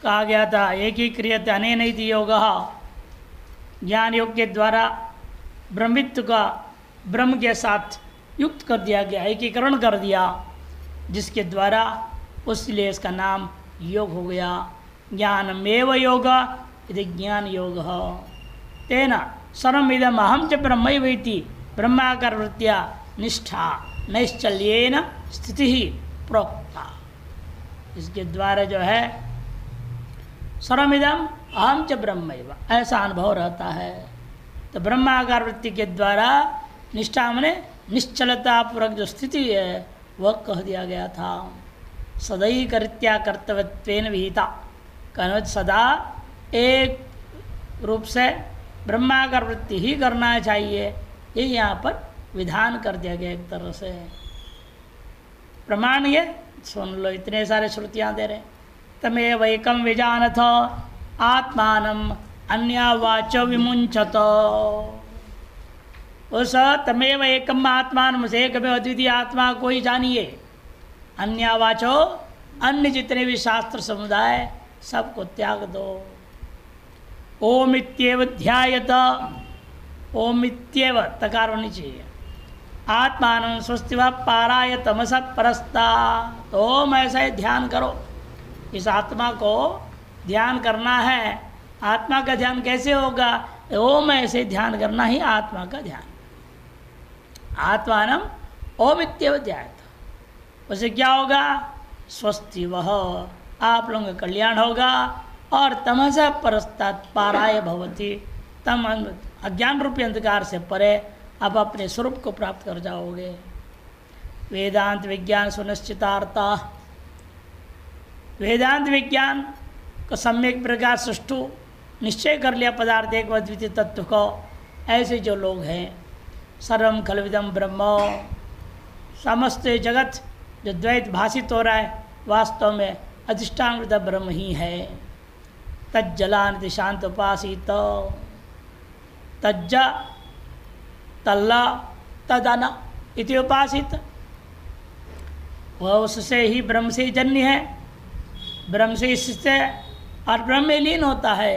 कहा गया था एक ही क्रियते अनेन इति योगः, ज्ञान योग के द्वारा ब्रह्मित्व का ब्रह्म के साथ युक्त कर दिया गया, एकीकरण कर दिया, जिसके द्वारा उसलिए इसका नाम योग हो गया। ज्ञानमेव योग इति ज्ञान योग। तेन सर्वमिदम् अहं च ब्रह्मैवेति ब्रह्माकार वृत्तिया निष्ठा नैश्चल्येन स्थिति प्रोक्ता। इसके द्वारा जो है सर्वमिदम् अहं च ब्रह्मैव ऐसा अनुभव रहता है। तो ब्रह्माकार वृत्ति के द्वारा निष्ठा में निश्चलता पूर्वक जो स्थिति है वह कह दिया गया था। सदैकरित्या कर्तव्यत्वेन विहिता, कहना सदा एक रूप से ब्रह्माकार वृत्ति ही करना चाहिए, ये यहाँ पर विधान कर दिया गया एक तरह से। प्रमाण ये सुन लो, इतने सारे श्रुतियाँ दे रहे। तमेव एकम विजानथ आत्मानम अन्यवाचो विमुंचत। उस तमेव एकम आत्मान से एक में अद्वितीय आत्मा को ही जानिए। अन्यवाचो अन्य जितने भी शास्त्र समुदाय सबको त्याग दो। ओम इत्येव ध्यायत, ओम इत्येव तकार होनी चाहिए। आत्मान स्वस्ति व पाराय तमस परस्ता, तो ओम ऐसा ही ध्यान करो। इस आत्मा को ध्यान करना है। आत्मा का ध्यान कैसे होगा? ओम ऐसे ध्यान करना ही आत्मा का ध्यान। आत्मानम ओम इत्येव ध्यायत, उससे क्या होगा? स्वस्ति वह, आप लोगों का कल्याण होगा। और तमस परस्तात् पाराय भवति, तम अज्ञान रूपी अंधकार से परे आप अपने स्वरूप को प्राप्त कर जाओगे। वेदांत विज्ञान सुनिश्चितार्था, वेदांत विज्ञान को सम्यक प्रकार सुष्ठु निश्चय कर लिया पदार्थ एक व द्वितीय तत्व को। ऐसे जो लोग हैं, सर्वम खलविदम ब्रह्म, समस्त जगत जो द्वैत भाषित हो रहा है वास्तव में अधिष्ठान ब्रह्म ही है। तज्जलान शांत उपासित, तज्ज तल्ला तदना इति उपासित, वह उससे ही ब्रह्म से ही जन्य है, ब्रह्म से इससे और ब्रह्म में लीन होता है,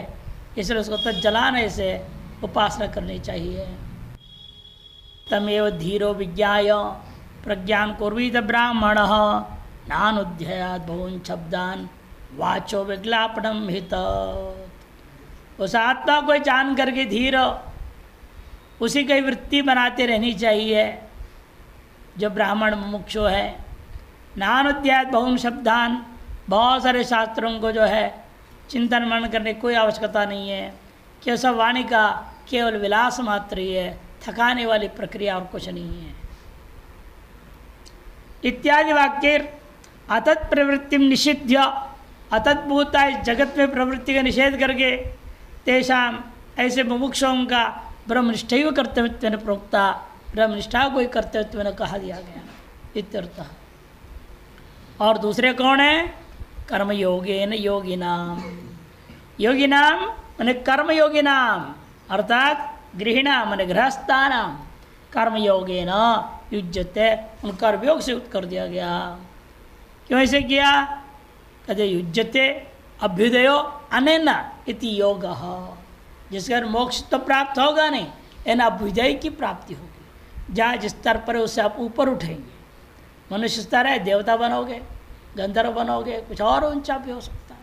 इसलिए उसको तज्जलान से उपासना करनी चाहिए। तमेव धीरो विज्ञाय प्रज्ञान कुर्वीत ब्राह्मण नानुध्यायात् बहून् शब्दान् वाचो विज्ञापनम हित। उस आत्मा को जान करके धीर उसी की वृत्ति बनाते रहनी चाहिए जो ब्राह्मण मुमुक्षु है। नानुध्यायात् बहून् शब्दान्, बहुत सारे शास्त्रों को जो है चिंतन मनन करने की कोई आवश्यकता नहीं है, कि सब वाणी का केवल विलास मात्र ही है, थकाने वाली प्रक्रिया और कुछ नहीं है। इत्यादि वाक्य अतत् प्रवृत्ति निषिध्य, अतद्भूता इस जगत में प्रवृत्ति का निषेध करके तेषाम ऐसे मुमुक्षों का ब्रह्मनिष्ठैव कर्तव्यत्वेन प्रोक्ता, ब्रह्मनिष्ठा को ही कर्तव्यत्वेन कहा दिया गया इत्यर्थः। और दूसरे कौन है? कर्मयोगेन योगिनाम, योगिनाम माने कर्मयोगिनाम, अर्थात गृहिणाम माने गृहस्थानाम, कर्मयोगेन युज्यते, उन कर्मयोग से युक्त कर दिया गया। क्यों ऐसे किया? कहते युज्यते अभ्युदयो अनेन इति योगः, जिसका मोक्ष तो प्राप्त होगा नहीं, एन अभ्युदय की प्राप्ति होगी। जहाँ जिस स्तर पर है उससे आप ऊपर उठेंगे। मनुष्य स्तर है, देवता बनोगे, गंधर्व बनोगे, कुछ और ऊंचा भी हो सकता है।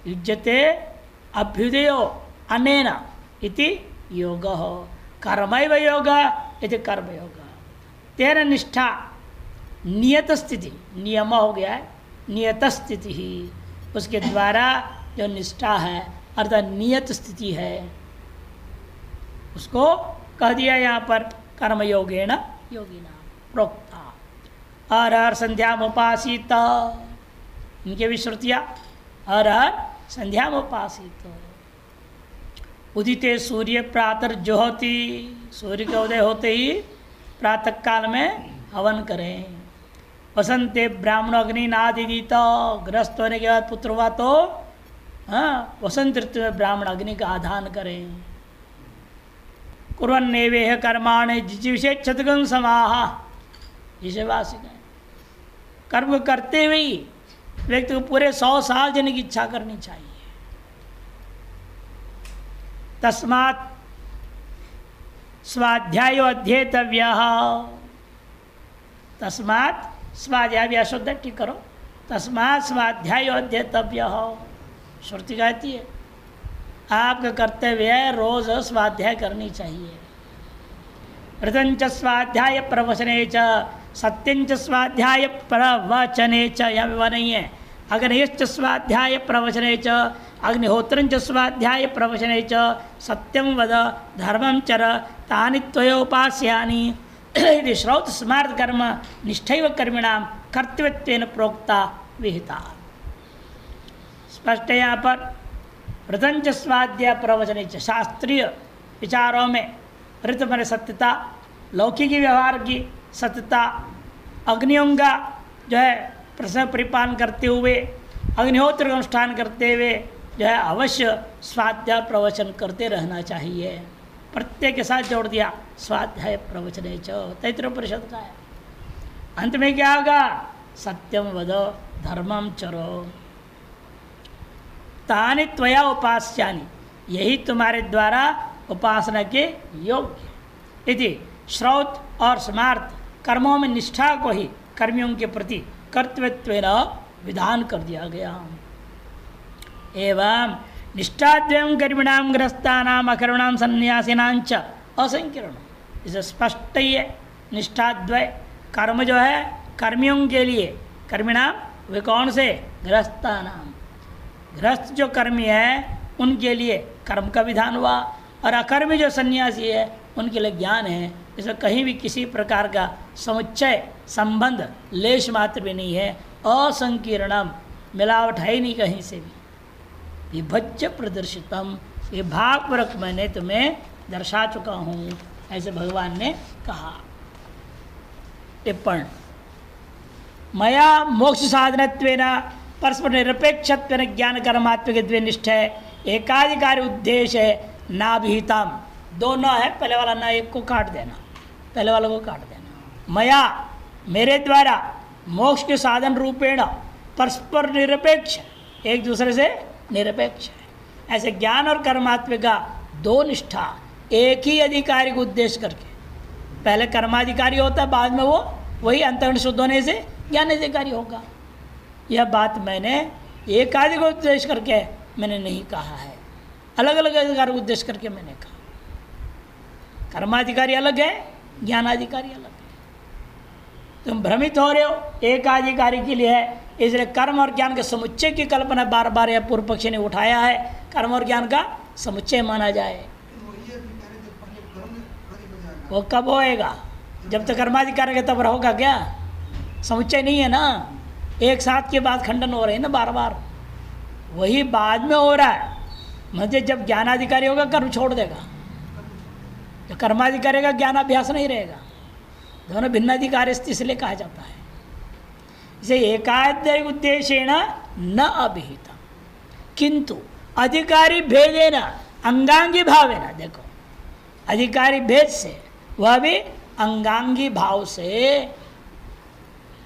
युज्यते अभ्युदयो अनेन इति योगः, कर्मैव योगः इति कर्मयोग। तेन निष्ठा नियत स्थिति, नियम हो गया है, नियत स्थिति ही, उसके द्वारा जो निष्ठा है अर्थात नियत स्थिति है, उसको कह दिया यहाँ पर कर्मयोगेन योगिना प्रोक्ता। हर हर संध्यामुपासित, इनके भी श्रुतियाँ हर हर संध्यामुपासित। उदिते सूर्य प्रातर्जुहोति, सूर्य के उदय होते ही प्रातः काल में हवन करें। वसंते ब्राह्मण अग्नि नादिदीत, ग्रस्त होने के बाद पुत्र हुआ तो वसंत ऋतु में ब्राह्मण अग्नि का आधान करें। कुर्वन्नेवेह कर्माणि जिजीविषे क्षतगं समाह, जिसे वासिक है, कर्म को करते हुए व्यक्ति को पूरे 100 साल जीने की इच्छा करनी चाहिए। तस्मात् स्वाध्याय अध्येतव्य, तस्मात् स्वाध्याय भी अशुद्ध ठीक करो, तस्मात् स्वाध्याय अध्येतव्य। श्रुति कहती है आपका कर्तव्य है रोज स्वाध्याय करनी चाहिए। ऋतंच स्वाध्याय प्रवचने च सत्यंच स्वाध्याय प्रवचने च, यह विवाह नहीं है। अग्निश्च स्वाध्याय प्रवचने च अग्निहोत्रंच स्वाध्याय प्रवचने च सत्यम वद धर्मं चर तानि त्वयोपास्यानि यदि श्रौत स्मार्त कर्म निष्ठैव कर्मिणां कर्तव्यत्वेन प्रोक्ता विहिता। स्पष्ट यहाँ पर ऋतंच स्वाध्याय प्रवचने च, शास्त्रीय विचारों में ऋत मैंने सत्यता, लौकिकी व्यवहार की सत्यता, अग्नियों का जो है प्रश्न परिपालन करते हुए, अग्निहोत्र का अनुष्ठान करते हुए जो है अवश्य स्वाध्याय प्रवचन करते रहना चाहिए। प्रत्येक के साथ जोड़ दिया स्वाध्याय प्रवचने च, तैत्तिरीयोपनिषद का है। अंत में क्या होगा? सत्यम वद धर्मम चरो तानि त्वया उपास्यानि, यही तुम्हारे द्वारा उपासना के योग्य। यदि श्रौत और स्मार्त कर्मों में निष्ठा को ही कर्मियों के प्रति कर्तव्यत्वेन विधान कर दिया गया। एवं निष्ठाद्वयं कर्मिणां गृहस्थानां अकर्मणां सन्यासिनांच असंकीर्ण, इसे स्पष्ट ही है। निष्ठाद्वय कर्म जो है कर्मियों के लिए, कर्मिणाम वे कौन से? गृहस्थानाम, गृहस्थ जो कर्मी है उनके लिए कर्म का विधान हुआ, और अकर्मी जो सन्यासी है उनके लिए ज्ञान है। इसमें कहीं भी किसी प्रकार का समुच्चय संबंध लेश मात्र भी नहीं है। असंकीर्णम, मिलावट है ही नहीं कहीं से भी। विभज्य प्रदर्शितम, ये भागपूर्वक मैंने तुम्हें दर्शा चुका हूँ, ऐसे भगवान ने कहा। टिप्पण मया मोक्ष साधनत्वेन परस्पर निरपेक्षत्वेन ज्ञान कर्मात्मक निष्ठा एकाधिकारी उद्देश्य नाभिहितम, दोनों है, पहले वाला ना एक को काट देना, पहले वाले को काट देना। मया मेरे द्वारा मोक्ष के साधन रूपेण परस्पर निरपेक्ष, एक दूसरे से निरपेक्ष है, ऐसे ज्ञान और कर्मात्मक का दो निष्ठा एक ही अधिकारी को उद्देश्य करके, पहले कर्माधिकारी होता है, बाद में वो वही अंतःकरण शुद्ध होने से ज्ञान अधिकारी होगा। यह बात मैंने एकाधिक को उद्देश्य करके मैंने नहीं कहा है, अलग अलग अधिकारी को उद्देश्य करके मैंने कहा। कर्माधिकारी अलग है, ज्ञानाधिकारी अलग है। तुम भ्रमित हो रहे हो, एकाधिकारी के लिए है, इसलिए कर्म और ज्ञान के समुच्चय की कल्पना बार बार यह पूर्व पक्षी ने उठाया है, कर्म और ज्ञान का समुच्चय माना जाए। वो कब होएगा? जब तक कर्माधिकारी का तब होगा क्या? समुच्चय नहीं है ना, एक साथ के बाद खंडन हो रहे हैं ना बार बार, वही बाद में हो रहा है। मतलब जब ज्ञानाधिकारी होगा कर्म छोड़ देगा, जो कर्माधिकारी का ज्ञानाभ्यास नहीं रहेगा, दोनों भिन्न अधिकारी इसलिए कहा जाता है। इसे एकाधिक उद्देश्येण न अभिहित किंतु अधिकारी भेदेन अंगांगी भावेन, देखो अधिकारी भेद से, वह भी अंगांगी भाव से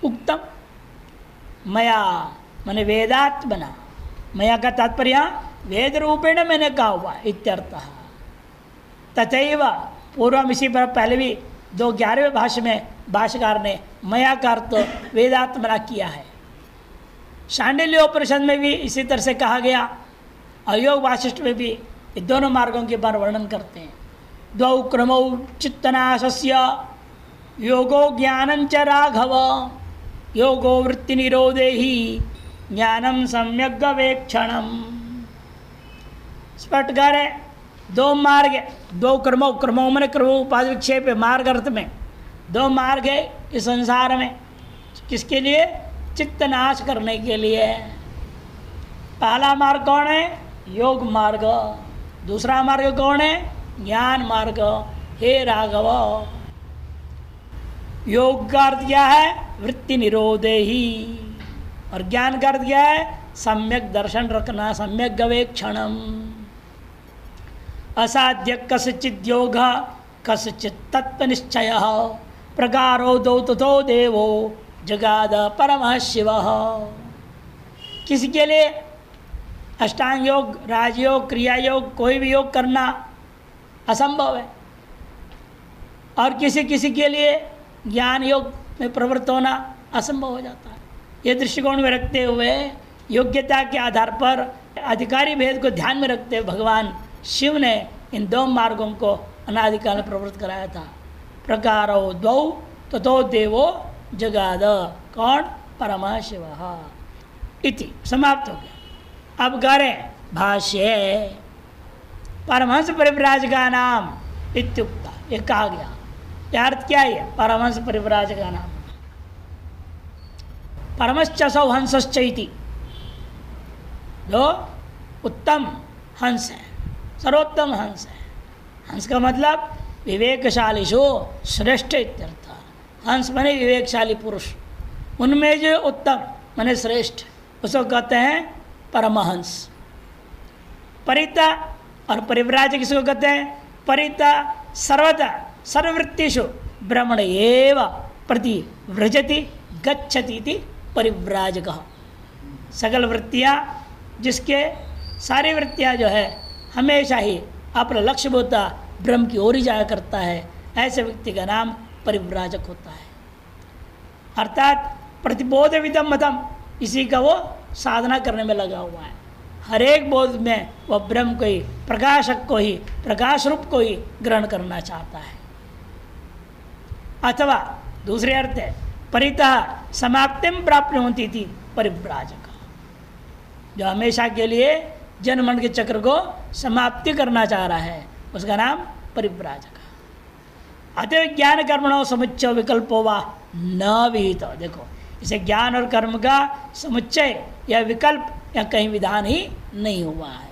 उक्तम मया मैंने वेदात्मना, मया का तात्पर्य वेद रूपेण मैंने कहा हुआ इत्यर्थः। तथैव पूर्वम, इसी पर पहले भी 211वें भाष्य में भाष्यकार ने मया का अर्थ वेदात्मना किया है। शांडिल्योपनिषद में भी इसी तरह से कहा गया, अयोग वासिष्ठ में भी ये दोनों मार्गों के बारे वर्णन करते हैं। द्वौ क्रमौ चित्तनाशस्य योगो ज्ञानंच राघव, योगो वृत्ति निरोधे ही ज्ञानम सम्यक गवेक्षणम। स्पष्ट कर है, दो मार्ग है, दो क्रमों, क्रमों में क्रमों उपाधि विक्षेप मार्ग अर्थ में दो मार्ग है इस संसार में। किसके लिए? चित्त नाश करने के लिए। पहला मार्ग कौन है? योग मार्ग। दूसरा मार्ग कौन है? ज्ञान मार्ग। हे राघव, योग का अर्थ क्या है? वृत्ति निरोधे ही, और ज्ञान का अर्थ क्या है? सम्यक दर्शन रखना, सम्यक गवेक्षणम। असाध्य कस्यचित् योग कस्यचित् तत्व निश्चय प्रकारो दो तथो देवो जगाद परमः शिवः। किसी के लिए अष्टांग योग, राजयोग, क्रिया योग, कोई भी योग करना असंभव है, और किसी किसी के लिए ज्ञान योग में प्रवृत्त होना असंभव हो जाता है। ये दृष्टिकोण में रखते हुए योग्यता के आधार पर अधिकारी भेद को ध्यान में रखते हुए भगवान शिव ने इन दो मार्गों को अनादिकाल में प्रवृत्त कराया था। प्रकारो द्वौ ततो देवो जगाद, कौन? परमः शिवः इति समाप्त हो गया। अब करें भाष्य। परमहंस परिव्राजका नाम इत्युक्ता, ये कहा गया। यह अर्थ क्या है? परमहंस परिव्राजका नाम परमश्चसौ हंसश्चैति, जो उत्तम हंस है, सर्वोत्तम हंस है। हंस का मतलब विवेकशालीषु श्रेष्ठ इत्यर्थ। हंस माने विवेकशाली पुरुष, उनमें जो उत्तम माने श्रेष्ठ, उसको कहते हैं परमहंस। परिता और परिव्राजक किसको कहते हैं? परिता सर्वदा सर्ववृत्तिषु ब्रह्मण एव प्रति व्रजति गच्छति इति परिव्राजकः। सकल वृत्तियाँ, जिसके सारी वृत्तियाँ जो है हमेशा ही अपना लक्ष्य होता ब्रह्म की ओर ही जाया करता है, ऐसे व्यक्ति का नाम परिव्राजक होता है। अर्थात प्रतिबोध विदम मतम, इसी का वो साधना करने में लगा हुआ है। हर एक बोध में वह ब्रह्म को ही, प्रकाशक को ही, प्रकाश रूप को ही ग्रहण करना चाहता है। अथवा दूसरे अर्थ है परितः समाप्तिम प्राप्नुवन्ति थी परिव्राजक, जो हमेशा के लिए जन्म के चक्र को समाप्ति करना चाह रहा है, उसका नाम परिव्राजक। अतः ज्ञान कर्मणो समुच्चय विकल्पो वा न विहित। देखो, इसे ज्ञान और कर्म का समुच्चय या विकल्प या कहीं विधान ही नहीं हुआ है।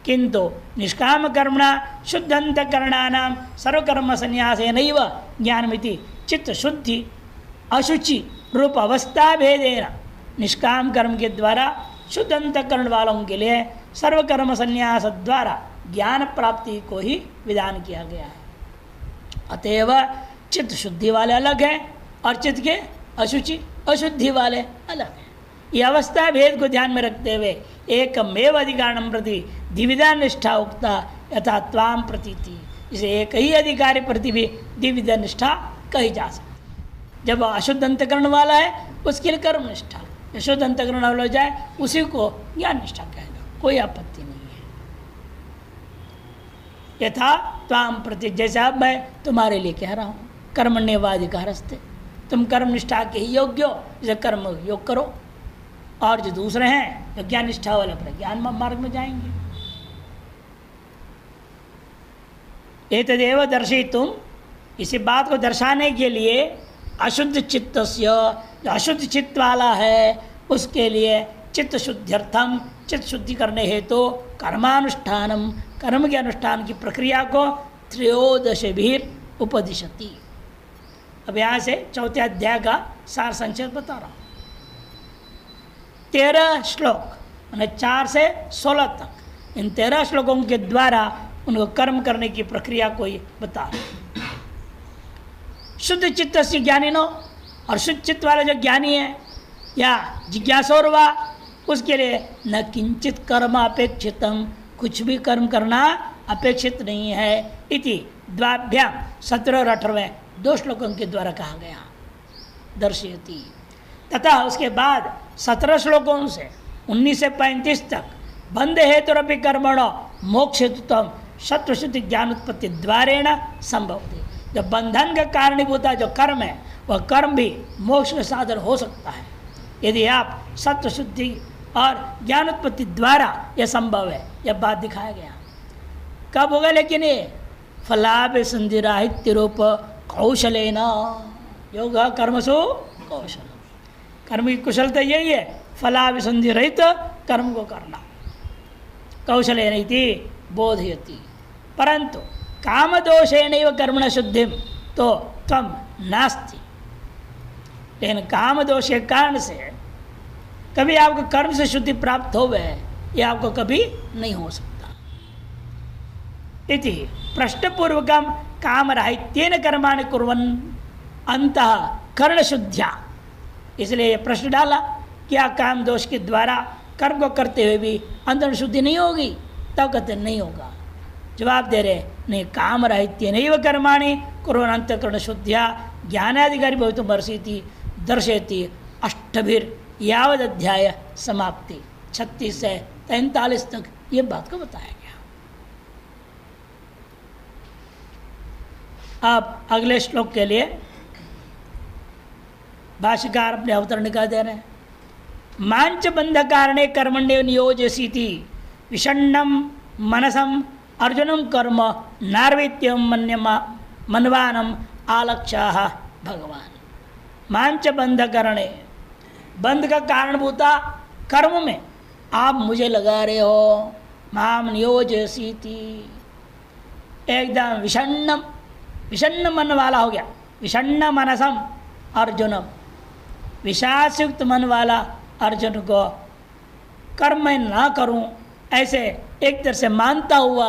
किंतु निष्काम कर्मणा शुद्ध अंतःकरणानां सर्वकर्म संन्यासेनैव ज्ञानमिति चित्त शुद्धि अशुचि रूप अवस्था भेदेन, निष्काम कर्म के द्वारा शुद्ध अंतःकरण वालों के लिए सर्वकर्म संन्यास द्वारा ज्ञान प्राप्ति को ही विधान किया गया है। अतएव चित्त शुद्धि वाले अलग हैं और चित्त के अशुद्धि वाले अलग हैं। ये अवस्था भेद को ध्यान में रखते हुए एकमेव अधिकारणं प्रति द्विविधा निष्ठा उक्ता यथा त्वाम प्रतीति, इसे एक ही अधिकारी प्रति भी द्विविधा निष्ठा कही जा सकती। जब अशुद्ध अंतःकरण वाला है उसके लिए कर्म निष्ठा, शुद्ध अंतःकरण वाला हो जाए उसी को ज्ञान निष्ठा कहेगा, कोई आपत्ति नहीं है। यथा त्वाम प्रति, जैसे अब मैं तुम्हारे लिए कह रहा हूँ, कर्मण्येवाधिकारस्ते, तुम कर्म निष्ठा के ही योग्य हो, जैसे कर्म योग करो। और जो दूसरे हैं जो ज्ञान निष्ठा वाले अपने ज्ञान मार्ग में जाएंगे। एतदेव दर्शयितुम, इसी बात को दर्शाने के लिए अशुद्ध चित्तस्य, जो अशुद्ध चित्त वाला है उसके लिए चित्त शुद्ध्यर्थम, चित्त शुद्धि करने हेतु तो कर्मानुष्ठानम, कर्म के अनुष्ठान की प्रक्रिया को त्रयोदश भी उपदिशति। अब यहाँ से चौथे अध्याय का सार संक्षेप बता रहा हूँ। 13 श्लोक मैंने 4 से 16 तक, इन 13 श्लोकों के द्वारा उनको कर्म करने की प्रक्रिया को ही बता रहे। शुद्ध चित्त से ज्ञानी नो, और शुद्ध चित्त वाला जो ज्ञानी है या जिज्ञासोर्वा, उसके लिए न किंचित कर्म अपेक्षितम, कुछ भी कर्म करना अपेक्षित नहीं है। इति द्वाभ्याम 17 और 18 2 श्लोकों के द्वारा कहा गया दर्शयति। तथा उसके बाद 17 श्लोकों से 19 से 35 तक बंध हेतुरपि कर्मणो मोक्ष हेतुत्वम शत्रुशुद्धि ज्ञान उत्पत्ति द्वारेण संभवति। जो बंधन का कारणीभूत जो कर्म है वह कर्म भी मोक्ष का साधन हो सकता है यदि आप सत्व शुद्धि और ज्ञान उत्पत्ति द्वारा यह संभव है। यह बात दिखाया गया। कब होगा? लेकिन ये फलाभिसंधि राहित्य रूप कौशलेन योग कर्मसु कौशल, कर्म की कुशलता यही है, फलाभिसंधि रहित कर्म को करना। कौशलेन इति बोधयति। परंतु काम दोषेण कर्मण शुद्धि तो तम नास्ति। लेकिन काम दोष के कारण से कभी आपको कर्म से शुद्धि प्राप्त हो गए, यह आपको कभी नहीं हो सकता। इति प्रश्नपूर्वकम काम राहित्येन कर्माणि कुर्वन् अंतः कर्ण शुद्ध्या, इसलिए ये प्रश्न डाला क्या काम दोष के द्वारा कर्म को करते हुए भी अंतरण शुद्धि नहीं होगी? तब कहते नहीं होगा। जवाब दे रहे नहीं, काम राहित्य नहीं व कर्माणि कुर्वन् अंतःकरण शुद्धिया ज्ञानाधिकारी भवितुम् अर्हति दर्शयति अष्टभिर यावद अध्याय समाप्ति। 36 से 43 तक ये बात को बताया गया। अब अगले श्लोक के लिए भाष्यकार अपने अवतरणिका दे रहे हैं। मांच बंध कारणे कर्मण्य नियोजसीति विषण्णम मनसम अर्जुनम कर्म नार्वेत्यम मनवानम आलक्ष्याः भगवान। मांच बंध करणे, बंध का कारणभूता कर्म में आप मुझे लगा रहे हो। माम नियोजसीति, एकदम विषण्णम, विषण्ण मन वाला हो गया। विषण्ण मनसम अर्जुनम, विषादयुक्त मन वाला अर्जुन को कर्म मैं ना करूं ऐसे एक तरह से मानता हुआ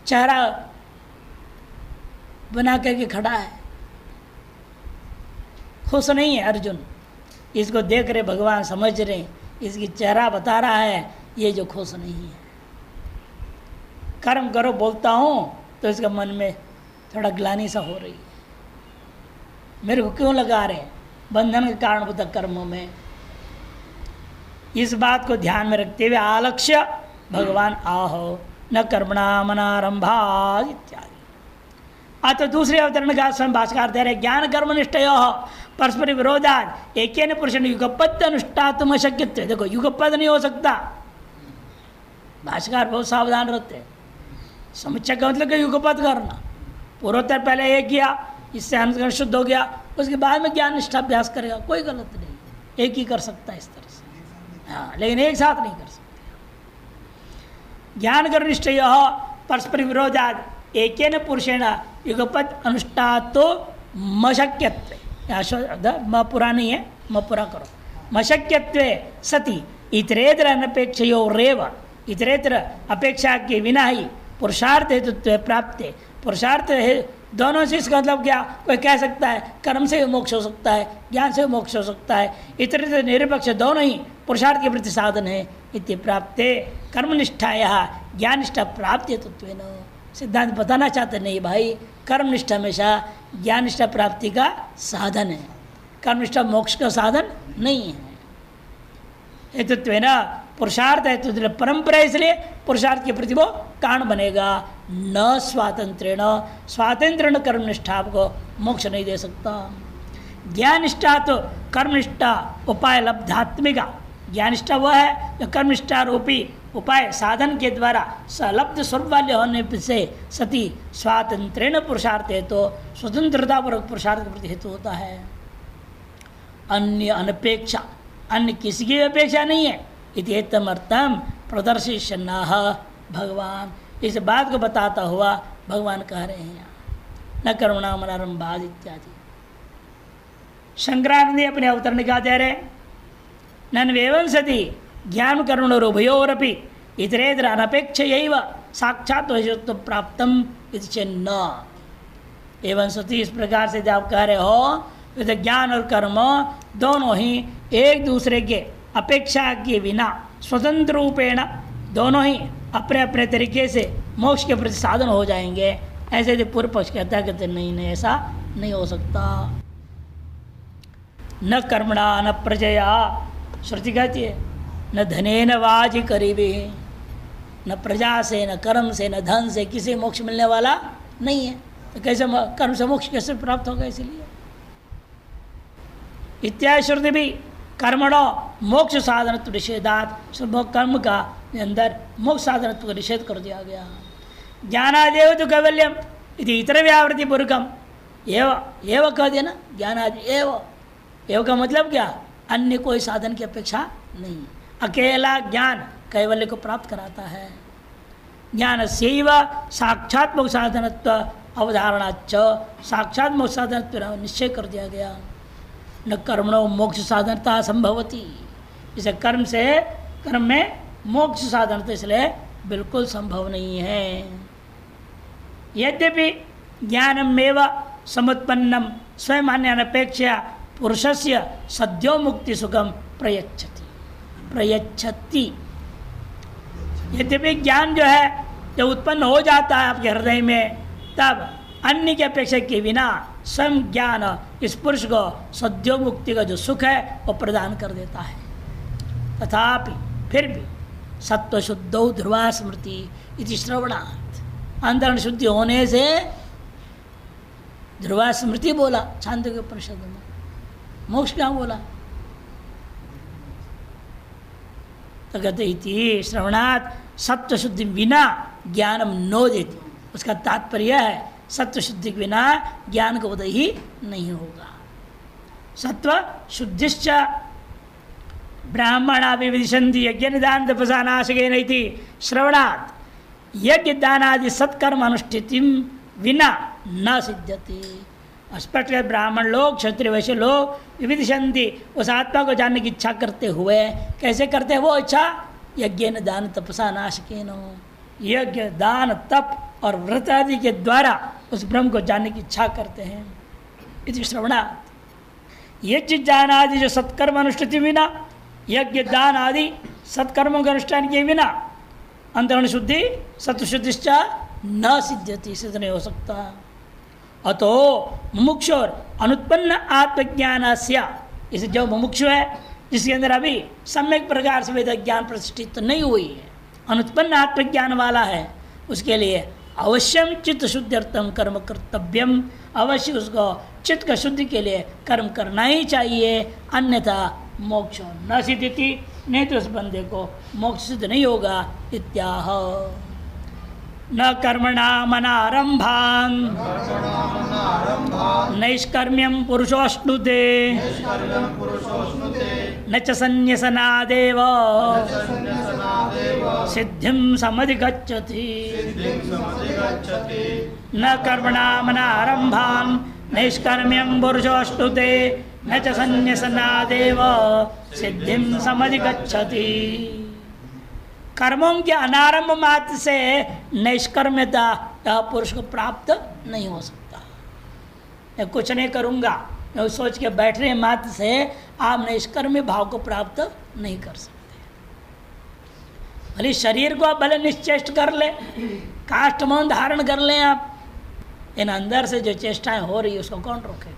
चेहरा बना करके खड़ा है, खुश नहीं है अर्जुन। इसको देख रहे भगवान, समझ रहे, इसकी चेहरा बता रहा है ये जो खुश नहीं है। कर्म करो बोलता हूँ तो इसका मन में थोड़ा ग्लानि सा हो रही है, मेरे को क्यों लगा रहे बंधन के कारण बता कर्मों में। इस बात को ध्यान में रखते हुए आलक्ष्य भगवान आहो न कर्मणा मनारंभा इत्यादि। तो दूसरे अवतरण का स्वयं भाष्यकार दे रहे ज्ञान कर्म निष्ठयो परस्पर विरोधात एकेन पुरुषेण युगपद अनुष्ठातुम अशक्यत्वे। देखो युगपद नहीं हो सकता, भाष्यकार बहुत सावधान रहते हैं। समुच्चय का मतलब कि युगपद करना, पूर्वोत्तर पहले ये किया, इससे अंतःकरण शुद्ध हो गया, उसके बाद में ज्ञान निष्ठा अभ्यास करेगा, कोई गलत नहीं, एक ही कर सकता है इस तरह से। हाँ, लेकिन एक साथ नहीं कर सकते। ज्ञान कर्म निष्ठय परस्पर विरोधात एकेन पुरुषेण युगपद अनुष्ठातो मशक्यत्वे, म पूरा नहीं है, म पूरा करो, मशक्यत्वे सति इतरेतर अनपेक्षयोरेव, इतरेतर अपेक्षा के बिना ही पुरुषार्थ हेतुत्व प्राप्त। पुरुषार्थ है दोनों से, इसका मतलब क्या? कोई कह सकता है कर्म से मोक्ष हो सकता है, ज्ञान से मोक्ष हो सकता है, इतरेतर निरपेक्ष दोनों ही पुरुषार्थ के प्रति साधन है। इति प्राप्ते कर्मनिष्ठाया ज्ञान निष्ठा प्राप्त हेतुत्वेन। सिद्धांत बताना चाहते नहीं भाई, कर्म निष्ठा हमेशा ज्ञान निष्ठा प्राप्ति का साधन है, कर्म निष्ठा मोक्ष का साधन नहीं है। हेतुत्वेन पुरुषार्थ है तो परंपरा, इसलिए पुरुषार्थ के प्रति वो कारण बनेगा। न स्वातंत्रेण, स्वातंत्रण कर्मनिष्ठा आपको मोक्ष नहीं दे सकता। ज्ञान निष्ठा तो कर्मनिष्ठा उपाय लब्धात्मिका, ज्ञान निष्ठा वह है जो कर्मनिष्ठा रूपी उपाय साधन के द्वारा सलब्ध स्वरूप वाले होने से सती स्वातंत्रेण पुरुषार्थ है तो स्वतंत्रता पूर्वक पुरुषार्थ के प्रति हेतु होता है। अन्य अनपेक्षा, अन्य किसी की अपेक्षा नहीं है। इत्येतम अर्थम प्रदर्शिष्यन्नाह भगवान, इस बात को बताता हुआ भगवान कह रहे हैं न करुणा मनारंभाद इत्यादि। शंकरानंद अपने अवतरणिका दे रहे नन्वेवं सति ज्ञान करुणोरुभयोरपि इतरेतर अनपेक्षयैव साक्षात् वैशत्व प्राप्तम इति चेन्न। एवं सति, इस प्रकार से जब आप कह रहे हो तो ज्ञान और कर्म दोनों ही एक दूसरे के अपेक्षा के बिना स्वतंत्र रूपेण दोनों ही अपने अपने तरीके से मोक्ष के प्रति साधन हो जाएंगे, ऐसे यदि पूर्व पक्ष कहता है कहते नहीं, ऐसा नहीं हो सकता। न कर्मणा न प्रजया, श्रुति कहती है न धने न वाज करीबी, न प्रजा से न कर्म से न धन से किसी मोक्ष मिलने वाला नहीं है। तो कैसे कर्म से मोक्ष कैसे प्राप्त होगा? इसीलिए इत्यादि श्रुति भी कर्मणो मोक्ष साधनत्व निषेधात, कर्म का अंदर मोक्ष साधनत्व का निषेध कर दिया गया। ज्ञानादेव तो कैवल्यम इति इतर व्यावृत्ति पूर्वकम एव कह दिया ना, ज्ञानादि एव का मतलब क्या? अन्य कोई साधन की अपेक्षा नहीं, अकेला ज्ञान कैवल्य को प्राप्त कराता है। ज्ञान सेव साक्षात मोक्ष साधनत्व अवधारणाच, साक्षात मोक्ष साधनत्व निश्चय कर दिया गया। न कर्मणो मोक्ष साधनता संभवती, इसे कर्म से, कर्म में मोक्ष साधनता इसलिए बिल्कुल संभव नहीं है। यद्यपि ज्ञानमेव समुत्पन्नम स्वयं अन्य अनपेक्षा पुरुषस्य सद्यो मुक्ति सुखम प्रयच्छति, प्रयच्छति। यद्यपि ज्ञान जो है जब उत्पन्न हो जाता है आपके हृदय में, तब अन्य की अपेक्षा के बिना स्वयं ज्ञान इस पुरुष को सद्यो मुक्ति का जो सुख है वो प्रदान कर देता है। तथापि फिर भी सत्व शुद्धौ ध्रुवा स्मृति इति श्रवणात्, अंतरण शुद्धि होने से ध्रुवा स्मृति बोला छांदोग्य उपनिषद में। मोक्ष क्या बोला? तो कहते इति श्रवणात् सत्व शुद्धि बिना ज्ञानम नो देती। उसका तात्पर्य है सत्व शुद्धि के बिना ज्ञान का उदय ही नहीं होगा। सत्व शुद्धिश्च ब्राह्मणा विविदिशन्ति यज्ञ निदान तपसानाशकेन इति श्रवणात् यज्ञ दानादि सत्कर्म अनुष्ठितिम विना न सिद्ध्यति। स्पष्ट है, ब्राह्मण लोग क्षत्रिय वैश्य लोग विविदिशन्ति, उस आत्मा को जानने की इच्छा करते हुए कैसे करते हैं वो इच्छा? यज्ञ दान तपसा नाशकेन, यज्ञ दान तप और व्रत आदि के द्वारा उस ब्रह्म को जानने की इच्छा करते हैं। इति श्रवणात् यज्ञ दान आदि जो सत्कर्म अनुष्ठिति बिना, यज्ञ दान आदि सत्कर्मों के अनुष्ठान के बिना अंतरण शुद्धि सत्व शुद्धिश्च न सिद्ध्यति, सिद्ध नहीं हो सकता। अतो मुमुक्षुर अनुत्पन्न आत्मज्ञानस्य, इसे जो मुमुक्षु है जिसके अंदर अभी सम्यक प्रकार से वेद ज्ञान प्रतिष्ठित नहीं हुई है, अनुत्पन्न आत्मज्ञान वाला है, उसके लिए अवश्यम चित्त शुद्ध्यर्थम कर्म कर्तव्यम, अवश्य उसको चित्त का शुद्धि के लिए कर्म करना ही चाहिए, अन्यथा मोक्ष न सिद्ध्यति, नहीं तो उस बंदे को मोक्ष सिद्ध नहीं होगा। इत्याह न कर्मणा मनारंभान नैष्कर्म्यम पुरुषोष्णुते न च संन्यसनादेव सिद्धिं समधिगच्छति। न कर्मणा मनारंभान नैष्कर्म्यम पुरुषोष्णुते न च संन्यसनादेव सिद्धिं समधिगच्छति। कर्मों के अनारंभ मात्र से नैष्कर्म्यता पुरुष को प्राप्त नहीं हो सकता। मैं कुछ नहीं करूँगा, मैं सोच के बैठ रहे मात्र से आप नैष्कर्म्य भाव को प्राप्त नहीं कर सकते। भले शरीर को आप भले निश्चेष्ट कर ले, काष्ठ मौन धारण कर लें आप, इन अंदर से जो चेष्टाएं हो रही है उसको कौन रोकेगा?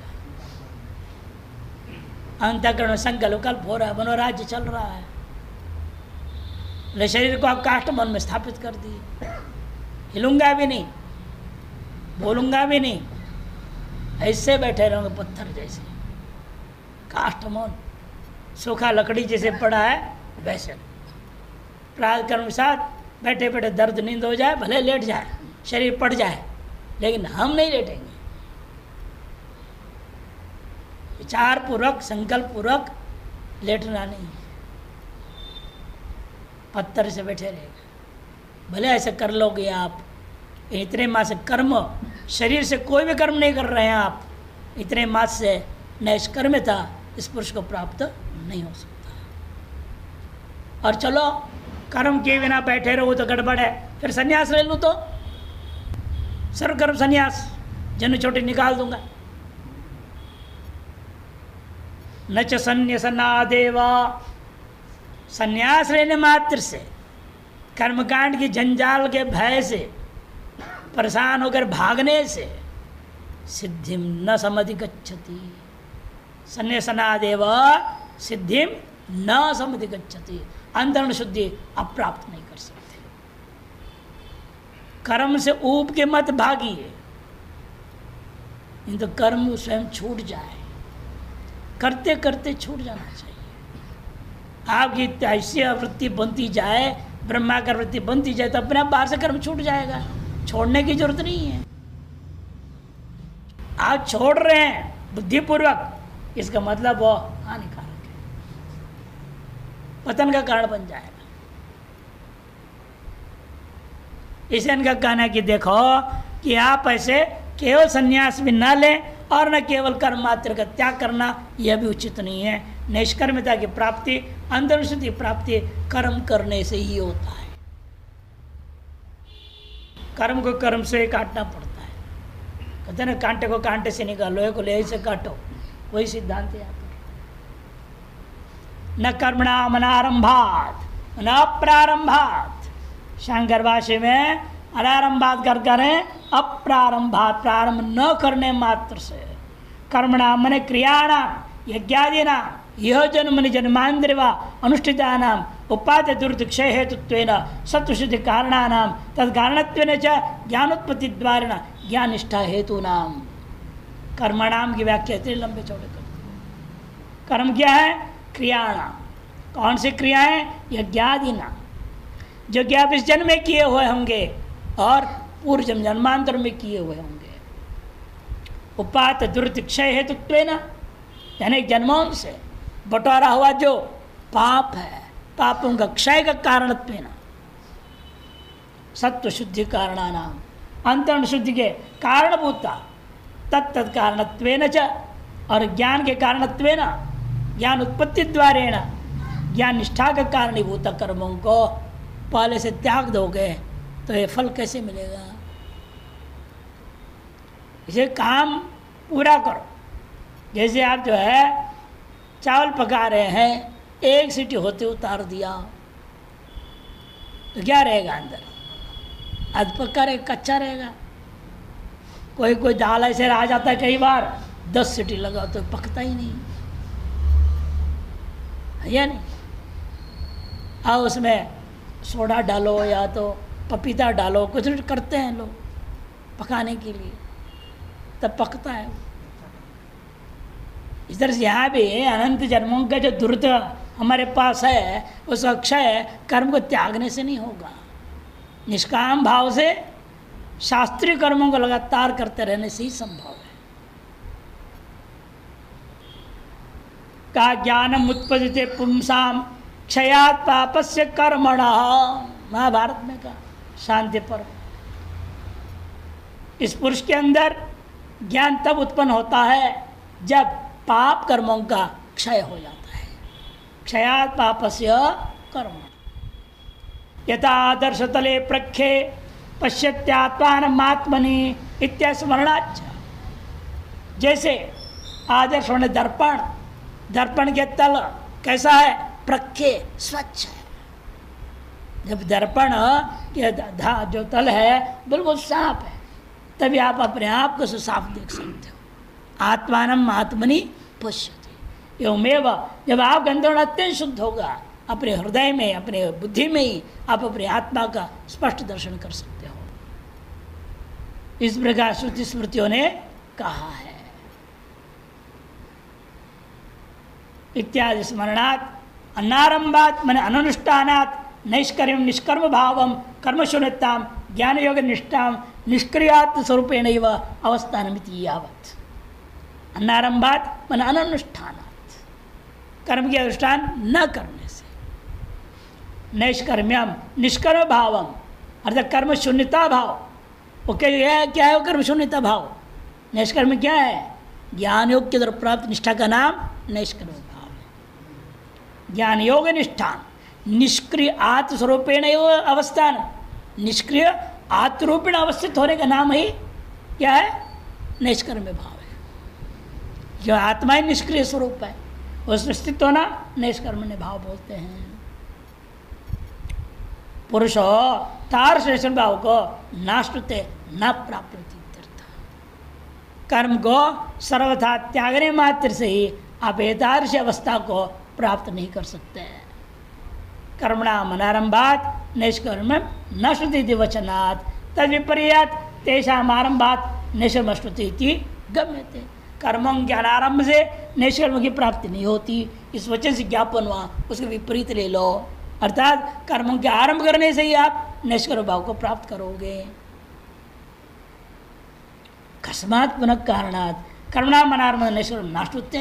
अंतःकरण में संकल्प कल्प हो रहा है, मनोराज्य चल रहा है, शरीर को आप काष्ठ मन में स्थापित कर दिए। हिलूंगा भी नहीं, बोलूंगा भी नहीं, ऐसे बैठे रहोगे पत्थर जैसे, काष्ठ मन, सूखा लकड़ी जैसे पड़ा है वैसे। प्रातः कर्म के साथ बैठे बैठे दर्द नींद हो जाए, भले लेट जाए, शरीर पड़ जाए, लेकिन हम नहीं लेटेंगे। विचार पूर्वक संकल्प पूर्वक लेटना नहीं, पत्थर से बैठे रहेगा। भले ऐसे कर लोगे आप, इतने मास से कर्म, शरीर से कोई भी कर्म नहीं कर रहे हैं आप, इतने मास से नैष्कर्म्यता इस पुरुष को प्राप्त नहीं हो सकता। और चलो कर्म किए बिना बैठे रहो तो गड़बड़ है, फिर संन्यास ले लूँ तो सर्वकर्म संन्यास, जन्म छोटी निकाल दूंगा। न च संन्यसनादेव, संन्यास लेने मात्र से, कर्मकांड की जंजाल के भय से परेशान होकर भागने से सिद्धिम न समधिगच्छति। संन्यासनादेव सिद्धिम न समधिगच्छति, अंतरण शुद्धि आप प्राप्त नहीं कर सकते। कर्म से ऊब के मत भागिए, नहीं तो कर्म स्वयं छूट जाए, करते करते छूट जाना चाहिए। आपकी ऐसी वृत्ति बनती जाए, ब्रह्माकार वृत्ति बनती जाए तो अपने आप बाहर से कर्म छूट जाएगा, छोड़ने की जरूरत नहीं है। आप छोड़ रहे हैं बुद्धिपूर्वक, इसका मतलब वो हानिकारक है, पतन का कारण बन जाएगा। इसे इनका कहना है कि देखो कि आप ऐसे केवल संन्यास भी न लें और न केवल कर्म मात्र का त्याग करना, यह भी उचित नहीं है। निष्कर्मता की प्राप्ति, अंतर्शुद्धि प्राप्ति कर्म करने से ही होता है। कर्म को कर्म से काटना पड़ता है। कहते हैं ना, कांटे को कांटे से निकालो, लोहे को लोहे से काटो, वही सिद्धांत है यहाँ पर। न कर्मणाम अनारंभात न प्रारंभात। शंकर भाष्य में अनारंभात कर करें अप्रारंभात, प्रारंभ न करने मात्र से। कर्मणाम मने क्रियाणाम यज्ञादीना यह जन्मनि जन्मांतर व अनुष्ठितानाम उपाद्य दुर्द क्षय हेतुत्वेन सत्वशुद्धि कारणानाम तत्कारणत्वेन च ज्ञानोत्पत्ति द्वारेण ज्ञान निष्ठा हेतूनाम। कर्मणाम की व्याख्या इतने लंबे चौड़े करते। कर्म क्या है? क्रियाणाम। कौन सी क्रियाएं? यज्ञादीना, जो कि आप इस जन्म में किए हुए होंगे और पूर्व जन्मांतर में किए हुए होंगे। उपात दुर्त क्षय हेतुत्वेन, यानी जन्मों से बंटवारा हुआ जो पाप है, पापों का क्षय का कारणत्वेन, सत्व शुद्धि कारणानाम, अंतरण शुद्धि के कारणभूता तत्त कारणत्वेन च, और ज्ञान के कारणत्वेन, ज्ञान उत्पत्ति द्वारेण, ज्ञान निष्ठा का कारणीभूत कर्मों को पहले से त्याग दोगे तो ये फल कैसे मिलेगा? इसे काम पूरा करो। जैसे आप जो है चावल पका रहे हैं, एक सीटी होते उतार दिया तो क्या रहेगा अंदर? आध पक्का रहेगा, कच्चा रहेगा। कोई कोई दाल ऐसे आ जाता है कई बार 10 सीटी लगा तो पकता ही नहीं है या नहीं? और उसमें सोडा डालो या तो पपीता डालो, कुछ करते हैं लोग पकाने के लिए, तब पकता है। इस तरह से यहाँ भी अनंत जन्मों का जो दुर्त हमारे पास है, उस अक्षय कर्म को त्यागने से नहीं होगा। निष्काम भाव से शास्त्रीय कर्मों को लगातार करते रहने से ही संभव है। का ज्ञानम उत्पद्यते पुंसाम क्षयात् पापस्य कर्मणः, महाभारत में कहा शांति पर्व। इस पुरुष के अंदर ज्ञान तब उत्पन्न होता है जब पाप कर्मों का क्षय हो जाता है। क्षयात् पापस्य कर्म यथा आदर्श तले प्रख्ये पश्यत्यात्मानमात्मनि इत्यस्मरणाच्च। जैसे आदर्श होने दर्पण, दर्पण के तल कैसा है? प्रख्ये, स्वच्छ है। जब दर्पण के जो तल है बिल्कुल साफ है, तभी आप अपने आप को साफ देख सकते हो। आत्मानम आत्मनि पश्यति एवमेव, जब आपका अंतःकरण अत्यंत शुद्ध होगा, अपने हृदय में, अपने बुद्धि में ही आप अपने आत्मा का स्पष्ट दर्शन कर सकते हो। इस प्रकार श्रुति स्मृतियों ने कहा है। इत्यादि स्मरणात् अनारंभात् मन अनुष्ठानात् नैष्कर्म निष्कर्म भावम कर्मशून्यताम ज्ञान योग निष्ठाम निष्क्रियात्म स्वरूपेण एव अवस्थानमिति यावत्। अनारंभात् मन अनुष्ठानात्, कर्म के अनुष्ठान न करने से। नैष्कर्म्यम निष्कर्म भावम अर्थात कर्म शून्यता भाव। वो क्या है? वो कर्म शून्यता भाव। नैष्कर्म क्या है? ज्ञान योग के द्वारा प्राप्त निष्ठा का नाम नैष्कर्म भाव है। ज्ञान योग निष्ठान निष्क्रिय आत्मस्वरूपेण अवस्थान, निष्क्रिय आत्मरूपेण अवस्थित होने का नाम ही क्या है? नैष्कर्म्य भाव है। जो आत्मा ही निष्क्रिय स्वरूप है, उसमें स्थित होना नैष्कर्म्य भाव बोलते हैं। पुरुषो तार्श नैष्कर्म्य भाव को नाश्नुते न प्राप्त। कर्म को सर्वथा त्यागने मात्र से ही आप एतादृश अवस्था को प्राप्त नहीं कर सकते हैं। कर्मणाम अनारंभात् नैष्कर्म न श्रुति वचनात् तद विपर्यात् तेषाम् आरंभात् नैष्कर्म श्रुति गम्यते। कर्मों के अनारंभ से नैष्कर्म की प्राप्ति नहीं होती, इस वचन से ज्ञापन हुआ, उसके विपरीत ले लो। अर्थात कर्मों के आरंभ करने से ही आप नैष्कर्म भाव को प्राप्त करोगे। कस्मात् पुनः कारणात् कर्मणाम अनारंभ नैष्कर्म नाश्नुते।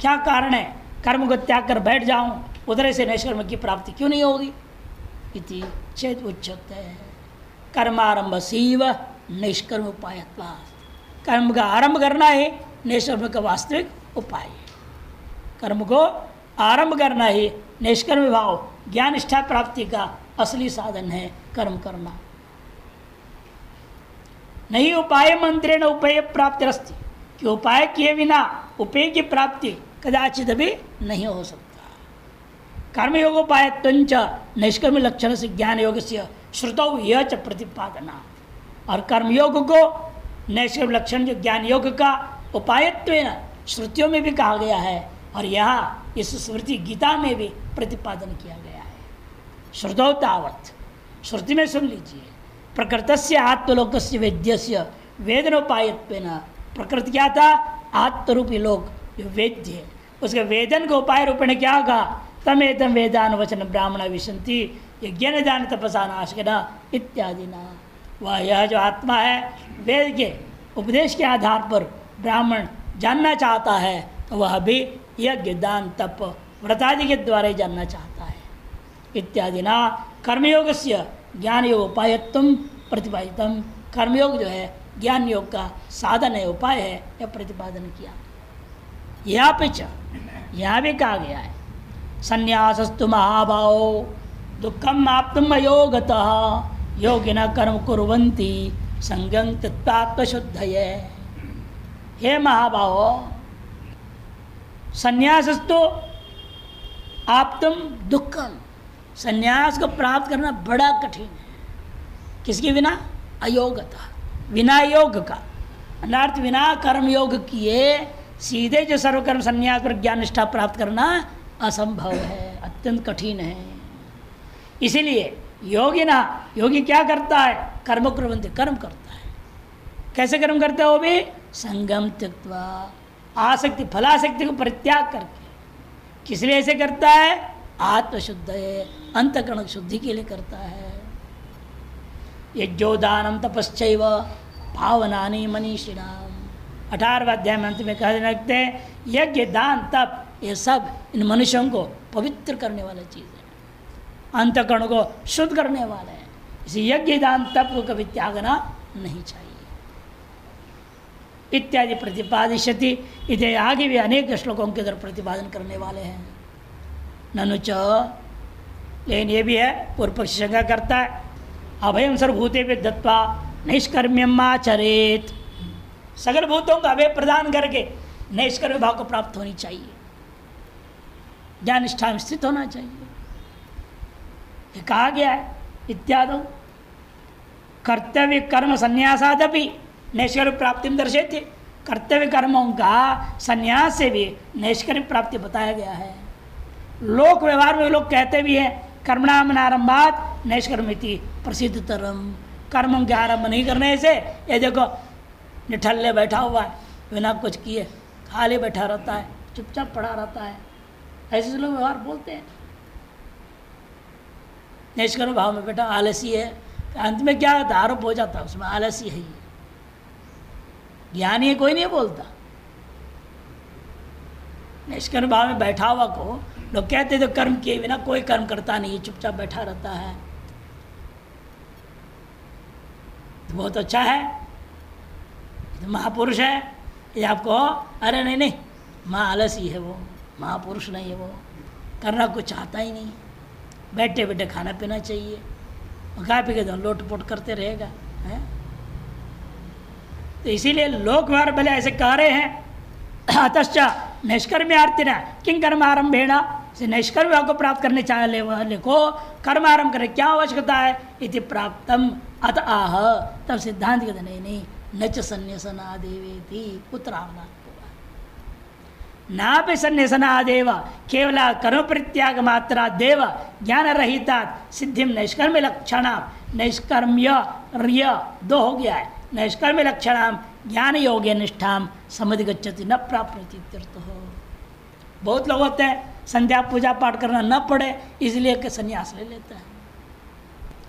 क्या कारण है? कर्म को त्याग कर बैठ जाऊं, उधर से नैष्कर्म की प्राप्ति क्यों नहीं होगी? इति चेत उच्यते। कर्मारंभ सीव नैष्कर्म उपायत्वात्। कर्म का आरंभ करना ही नैष्कर्म का वास्तविक उपाय है। कर्म को आरंभ करना ही नैष्कर्म भाव ज्ञान निष्ठा प्राप्ति का असली साधन है। कर्म करना नहीं उपाय मंत्रेण उपेय प्राप्ति रस्ती, कि उपाय किए बिना उपेय की प्राप्ति कदाचित भी नहीं हो सकता। कर्मयोगोपायत्वंच नैष्कर्म लक्षण से ज्ञान योग से श्रुतौ यह च प्रतिपादना। और कर्मयोग को नैष्कर्म लक्षण जो ज्ञान योग का उपायत्व श्रुतियों में भी कहा गया है और यहाँ इस स्मृति गीता में भी प्रतिपादन किया गया है। श्रुतौ तावत्, श्रुति में सुन लीजिए, प्रकृतस्य आत्मलोकस्य वेद्यस्य वेदनोपायत्वेन। प्रकृति क्या था? आत्मरूपी लोक जो वेद्य है, उसके वेदन के उपाय रूपेण क्या कहा? तमेतम वेदानुवचन ब्राह्मण विशंति यज्ञ दान तपसा नाशकना इत्यादि ना। वह यह जो आत्मा है वेद के उपदेश के आधार पर ब्राह्मण जानना चाहता है तो वह भी यज्ञ दान तप व्रतादि के द्वारा ही जानना चाहता है। इत्यादि ना कर्मयोग से ज्ञान योग उपायत्व प्रतिपादितम। कर्मयोग जो है ज्ञान योग का साधन है, उपाय है, यह प्रतिपादन किया। यहाँ पे यहाँ भी कहा गया है संन्यासस्तु महाभाव दुखम आप्तुम अयोगतः योगिना कर्म कुर्वन्ति संगं तत्त्वात्मशुद्धये। हे महाभाव, संन्यासस्तु आप्तुम दुखम, संन्यास को प्राप्त करना बड़ा कठिन है। किसके बिना? अयोगता, बिना योग का, अनार्थ बिना कर्म योग किए सीधे जो सर्वकर्म संन्यास पर ज्ञान निष्ठा प्राप्त करना असंभव है, अत्यंत कठिन है। इसीलिए योगी क्या करता है? कर्म कुर्वन्ति, कर्म करता है। कैसे कर्म करता है? वो भी संगम त्यक्त्वा, आसक्ति फलासक्ति को परित्याग करके। किस लिए ऐसे करता है? आत्मशुद्ध है, अंतकरण शुद्धि के लिए करता है। यज्ञोदानम तपश्चैव भावनानि मनीषिणाम। 18वें अध्याय में अंत में कह रखते हैं यज्ञ दान तप ये सब इन मनुष्यों को पवित्र करने वाला चीज़ है, अंतकरण को शुद्ध करने वाला है। इसी यज्ञ दान तप को कभी त्यागना नहीं चाहिए। इत्यादि प्रतिपादिष्यति, इधर आगे भी अनेक श्लोकों के अंदर प्रतिपादन करने वाले हैं। ननुच, लेकिन ये भी है पूर्व पक्ष शंका करता है अभयम सर्वभूते पे दत्वा नैष्कर्म्यम आचरेत। सगल भूतों का अभय प्रदान करके नैष्कर्म्य भाव को प्राप्त होनी चाहिए, ज्ञान निष्ठा में स्थित होना चाहिए। ये कहा गया है इत्यादि कर्तव्य कर्म संन्यासादपि नैष्कर्म्य प्राप्ति में दर्शेते। कर्तव्य कर्मों का संन्यास से भी नैष्कर्म्य प्राप्ति बताया गया है। लोक व्यवहार में लोग कहते भी हैं कर्मणाम आरंभात नैष्कर्म्यति प्रसिद्धतरम। कर्मों के आरंभ नहीं करने से, ये देखो निठल्ले बैठा हुआ है, बिना कुछ किए खाली बैठा रहता है, चुपचाप पड़ा रहता है, ऐसे लोग व्यवहार बोलते हैं। नैष्कर्म्य भाव में बैठा आलसी है, अंत में क्या होता है? आरोप हो जाता है उसमें आलसी है। ये ज्ञानी कोई नहीं बोलता। नैष्कर्म्य भाव में बैठा हुआ को लोग कहते तो कर्म किए बिना कोई कर्म करता नहीं, चुपचाप बैठा रहता है, तो बहुत अच्छा है, तो महापुरुष है। ये आपको अरे नहीं नहीं माँ आलसी है, वो महापुरुष नहीं है, वो करना कुछ चाहता ही नहीं, बैठे बैठे खाना पीना चाहिए, खा पी के तो लोटपोट करते रहेगा है। तो इसीलिए लोक व्यवहार भले ऐसे कह रहे हैं। अतश्च नैष्कर्म्यार्थिना किं कर्म आरंभेण, से नैष्कर्म्य को प्राप्त करने चाहने वाले को कर्म आरंभ करने क्या आवश्यकता है? इति प्राप्तम अत आह, तब सिद्धांत कहते नहीं न च संन्यासनादेवेति उत्तरार्णात् नापि संन्यासनादेव केवल कर्म परित्याग मात्रा देव ज्ञान रहिता सिद्धिं नैष्कर्म्य लक्षणाम। नैष्कर्म्य रिय दो हो गया है। नैष्कर्म्य लक्षणाम ज्ञान योग्य निष्ठाम समधिगच्छति न प्राप्नोति इत्यर्थः। बहुत लोग होते हैं संध्या पूजा पाठ करना न पड़े इसलिए कि संन्यास ले लेता है,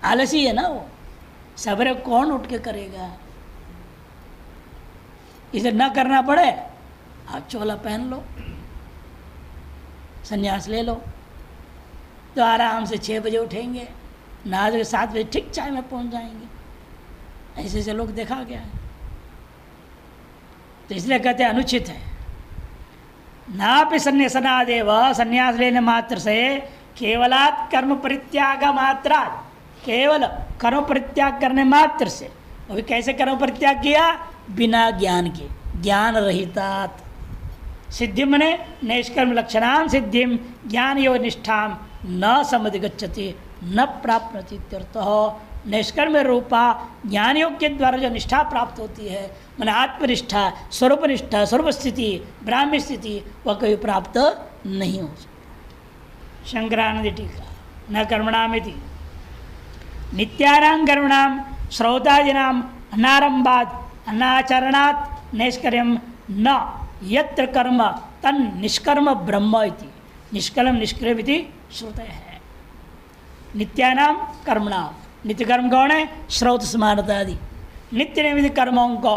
आलसी है ना वो, सवेरे कौन उठ के करेगा। इसे न करना पड़े आप चोला पहन लो, संन्यास ले लो, तो आराम से 6 बजे उठेंगे, नहा के 7 बजे ठीक चाय में पहुंच जाएंगे। ऐसे ऐसे लोग देखा गया है। तो इसलिए कहते हैं अनुचित है। नापि संन्यासनादेव, संन्यास लेने मात्र से केवलात् कर्म परित्याग मात्रा, केवल कर्म परित्याग करने मात्र से, अभी कैसे कर्म परित्याग किया? बिना ज्ञान के, ज्ञान रहितात। सिद्धि मने नैष्कर्म लक्षणाम सिद्धिम ज्ञान योग निष्ठाम न समधिगच्छति न प्राप्नोति इत्यर्थः। निष्कर्म रूपा ज्ञानियों के द्वारा जो निष्ठा प्राप्त होती है, मैंने आत्मनिष्ठा, स्वरूपनिष्ठा, स्वरूप स्थिति, ब्राह्मी स्थिति, वह कभी प्राप्त नहीं हो सकती। शंकरानंद टीका न कर्मणामिति नित्यानां कर्मणां श्रौतादीनां अनारंभात् अनाचरणात् नैष्कर्म्यं न यत्र कर्म तन् निष्कर्म ब्रह्म इति निष्कलम निष्क्रियमिति श्रुते है। नित्यानां कर्मणां, नित्य कर्म कौन है? श्रौत समानता आदि नित्य निमित्त कर्मों को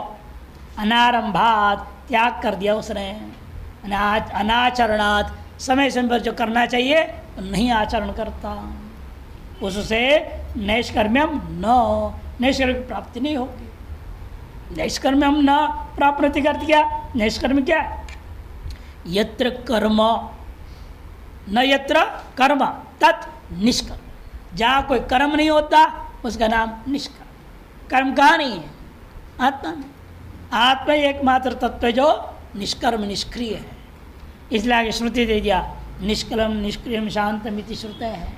अनारंभात त्याग कर दिया उसने, अनाचरणात् समय समय पर जो करना चाहिए नहीं आचरण करता, उससे नैष्कर्म्यम न, नैष्कर्म की प्राप्ति नहीं होगी। नैष्कर्म्यम न प्राप्ति कर दिया। नैष्कर्म क्या? यत्र कर्म न यत्र कर्म तत् निष्कर्म, जहाँ कोई कर्म नहीं होता उसका नाम निष्कर्म। कर्म कहाँ नहीं है? आत्मा में। आत्मा एकमात्र तत्व जो निष्कर्म निष्क्रिय है, इसलिए आगे श्रुति दे दिया निष्कलम निष्क्रियम शांतम इति श्रुते है।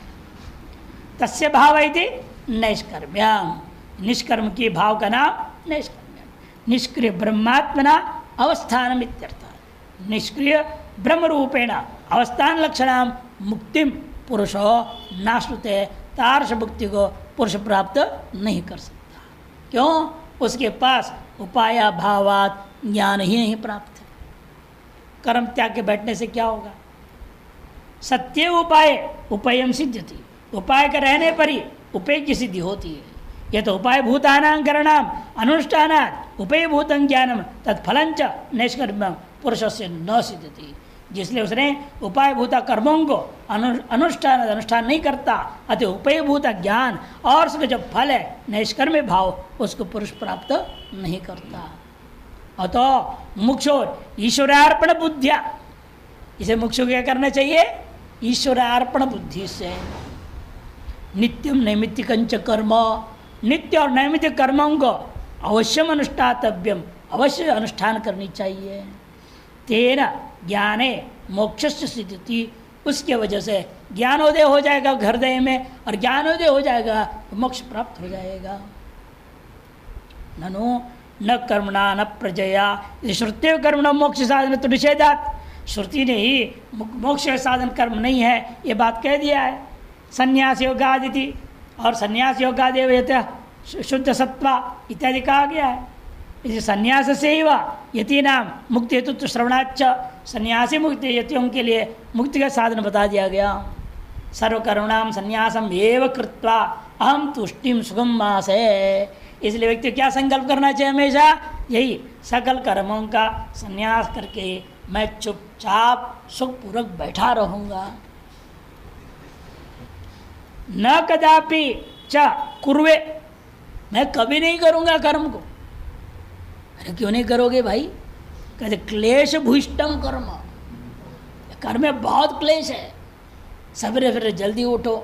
तस्य भाव इति नैष्कर्म्यम, निष्कर्म के भाव का नाम नैष्कर्म्यम। निष्क्रिय ब्रह्मात्मना अवस्थानम इत्यर्थ। निष्क्रिय ब्रह्म रूपेण अवस्थान लक्षणाम मुक्तिम पुरुषो नाश्नुते, तार्श मुक्ति को पुरुष प्राप्त नहीं कर सकता। क्यों? उसके पास उपाय भावात ज्ञान ही नहीं प्राप्त है। कर्म त्याग के बैठने से क्या होगा? सत्य उपाय उपायम सिद्ध्यति, उपाय के रहने पर ही उपाय की सिद्धि होती है। यह तो उपाय भूतानां करणाम अनुष्ठानात् उपाय भूतं ज्ञानम तत्फलंच नैष्कर्म्यम पुरुषस्य न सिद्ध्यति। जिसलिए उसने उपाय भूता कर्मों को अनुष्ठान नहीं करता, अतः उपाय भूता ज्ञान और उसका जो फल है नैष्कर्म्य भाव, उसको पुरुष प्राप्त नहीं करता। अतः मुक्षो ईश्वरार्पण बुद्धिया, इसे मुक्षु क्या करना चाहिए? ईश्वरार्पण बुद्धि से। नित्यम नैमित्तिकंच कर्म, नित्य और नैमित्तिक कर्मों को अवश्यम अनुष्ठातव्यम, अवश्य अनुष्ठान करनी चाहिए। तेना ज्ञाने मोक्ष सिद्धि, उसके वजह से ज्ञानोदय हो जाएगा हृदय में, और ज्ञानोदय हो जाएगा तो मोक्ष प्राप्त हो जाएगा। ननु न कर्मणा न प्रजया, श्रुत्य कर्मण मोक्ष साधन तो निषेधात, श्रुति ने ही मोक्ष साधन कर्म नहीं है ये बात कह दिया है। संन्यास योगादिति, और संन्यास योगादेव शुद्ध सत्वा इत्यादि कहा गया है। इसे संन्यास से ही यति नाम मुक्ति हेतु तो श्रवणाच्च, सन्यासी मुक्ति यतियों के लिए मुक्ति का साधन बता दिया गया। सर्वकर्मणाम संन्यासम एव कृत्वा अहम तुष्टिम सुगम मासे, इसलिए व्यक्ति क्या संकल्प करना चाहिए? हमेशा यही सकल कर्मों का संन्यास करके मैं चुपचाप सुखपूर्वक बैठा रहूँगा। न कदापि च कुर्वे, मैं कभी नहीं करूँगा कर्म को। अरे क्यों नहीं करोगे भाई? कहते क्लेश भूष्टम कर्म, कर्म में बहुत क्लेश है। सवेरे फिर जल्दी उठो,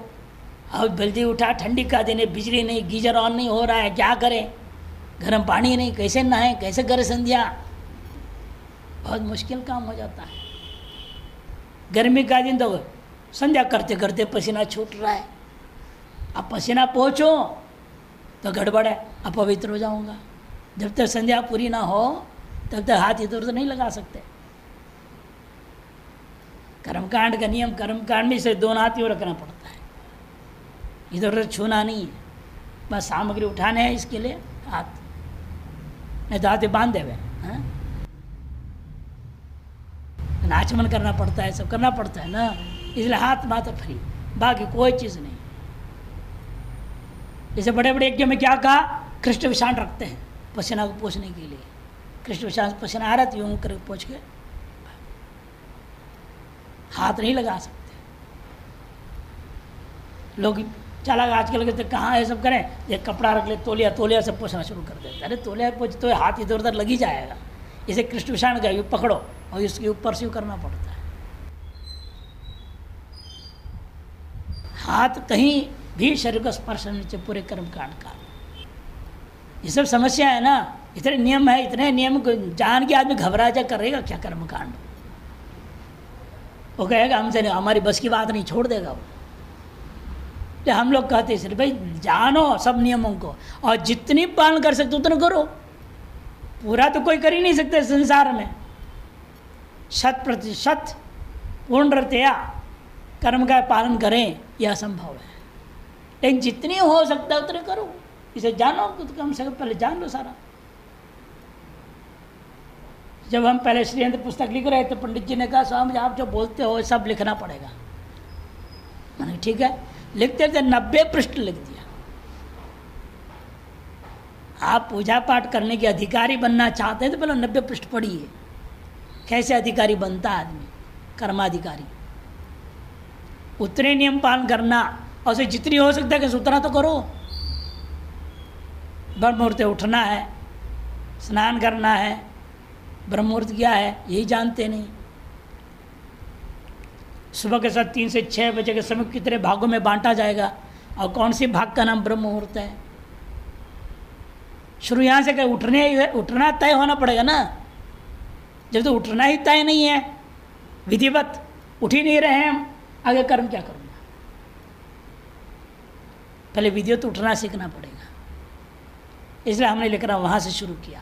अब जल्दी उठा, ठंडी का दिन है, बिजली नहीं, गीजर ऑन नहीं हो रहा है, क्या करें? गर्म पानी नहीं, कैसे नहाएं, कैसे करें संध्या? बहुत मुश्किल काम हो जाता है। गर्मी का दिन तो संध्या करते करते पसीना छूट रहा है, अब पसीना पहुँचो तो गड़बड़ है, अपवित्र हो जाऊंगा। जब तक संध्या पूरी ना हो तब तक हाथ इधर उधर नहीं लगा सकते। कर्मकांड का नियम, कर्मकांड में से दोनों हाथ यूँ रखना पड़ता है, इधर उधर छूना नहीं है। बस सामग्री उठाने हैं इसके लिए हाथ, नहीं तो हाथ बांधे हुए हैं। आचमन करना पड़ता है, सब करना पड़ता है ना, इसलिए हाथ मात्र फ्री, बाकी कोई चीज़ नहीं। जैसे बड़े बड़े यज्ञ में क्या कहा? कृष्ण विषाण रखते हैं पसीना को पोंछने के लिए। कृष्ण विषाण पसीना आ रहा तो यूँ कर पोंछ के, हाथ नहीं लगा सकते। लोग चला आजकल के तो कहाँ है सब करें, एक कपड़ा रख ले, तौलिया, तौलिया से पोंछना शुरू कर देते। अरे तौलिया पोंछ तो हाथ इधर उधर लग ही जाएगा। इसे कृष्ण विषाण का यूँ पकड़ो और इसके ऊपर से यूँ करना पड़ता है। हाथ कहीं भी शरीर को स्पर्श नहीं चाहिए पूरे कर्मकांड का। ये सब समस्या है ना, इतने नियम है, इतने नियम को जान के आदमी घबरा जा करेगा क्या कर्मकांड? वो कहेगा हमसे नहीं, हमारी बस की बात नहीं, छोड़ देगा वो। तो हम लोग कहते हैं भाई जानो सब नियमों को और जितनी पालन कर सकते उतना करो। पूरा तो कोई कर ही नहीं सकते संसार में, 100% पूर्णतया कर्म का पालन करें यह असंभव है, लेकिन जितनी हो सकता है उतने करो। इसे जानो तो कम से कम पहले जान लो सारा। जब हम पहले श्रीयंत्र पुस्तक लिख रहे थे, पंडित जी ने कहा स्वामी आप जो बोलते हो सब लिखना पड़ेगा। मैंने ठीक है, लिखते थे 90 पृष्ठ लिख दिया। आप पूजा पाठ करने के अधिकारी बनना चाहते हैं तो पहले 90 पृष्ठ पढ़िए। कैसे अधिकारी बनता है आदमी? कर्माधिकारी। उतने नियम पालन करना और उसे जितनी हो सकता है कि उतना तो करो। ब्रह्म मुहूर्त उठना है, स्नान करना है, ब्रह्म मुहूर्त क्या है यही जानते नहीं। सुबह के साथ 3 से 6 बजे के समय कितने भागों में बांटा जाएगा और कौन सी भाग का नाम ब्रह्म मुहूर्त है। शुरू यहाँ से उठना तय होना पड़ेगा ना। जब तो उठना ही तय नहीं है, विधिवत उठ ही नहीं रहे हैं हम, आगे कर्म क्या करूँगा? पहले विधिवत उठना सीखना पड़ेगा। इसलिए हमने लेकर वहाँ से शुरू किया।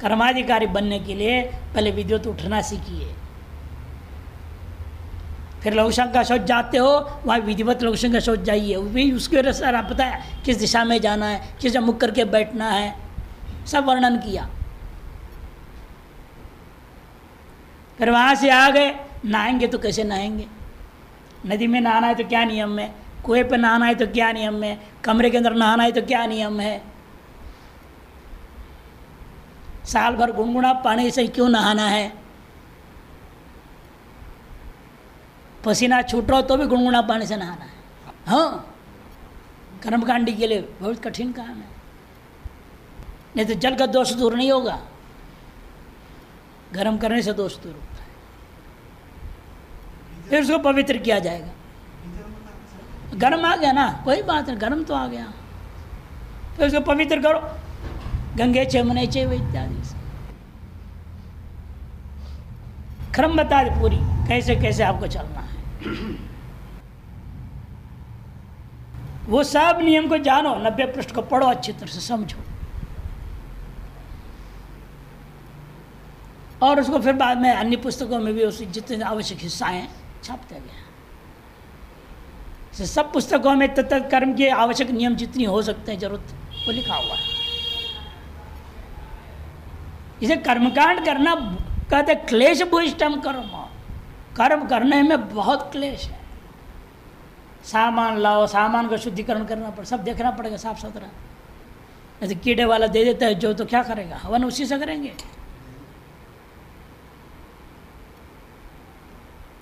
कर्माधिकारी बनने के लिए पहले विधिवत उठना सीखिए। फिर लघुशंका शौच जाते हो, वहाँ विधिवत लघुशंका शौच जाइए। वो भी उसके अनुसार आप पता है किस दिशा में जाना है, किस जगह मुख करके बैठना है, सब वर्णन किया। फिर वहाँ से आ गए, नहाएंगे तो कैसे नहाएंगे? नदी में नहाना है तो क्या नियम है? कुएं पर नहाना है तो क्या नियम है? कमरे के अंदर नहाना है तो क्या नियम है? साल भर गुनगुना पानी से क्यों नहाना है? पसीना छूट रहा हो तो भी गुनगुना पानी से नहाना है? हाँ, कर्मकांडी के लिए बहुत कठिन काम है। नहीं तो जल का दोष दूर नहीं होगा, गर्म करने से दोष दूर होता है। फिर उसको पवित्र किया जाएगा। गर्म आ गया ना, कोई बात नहीं, गर्म तो आ गया, फिर उसको पवित्र करो गंगे चमने चैव इत्यादि से। क्रम बता दे पूरी, कैसे कैसे आपको चलना है। वो सब नियम को जानो, 90 पृष्ठ को पढ़ो, अच्छी तरह से समझो, और उसको फिर बाद में अन्य पुस्तकों में भी उस जितने आवश्यक हिस्साएं छापते गए। सब पुस्तकों में तत्त कर्म के आवश्यक नियम जितनी हो सकते हैं जरूरत वो लिखा हुआ है। इसे कर्मकांड करना कहते क्लेश भूइष्टम कर्म। कर्म करने में बहुत क्लेश है। सामान लाओ, सामान का शुद्धिकरण करना पड़े, सब देखना पड़ेगा साफ सुथरा। नहीं तो कीड़े वाला दे देता है जो, तो क्या करेगा? हवन उसी से करेंगे।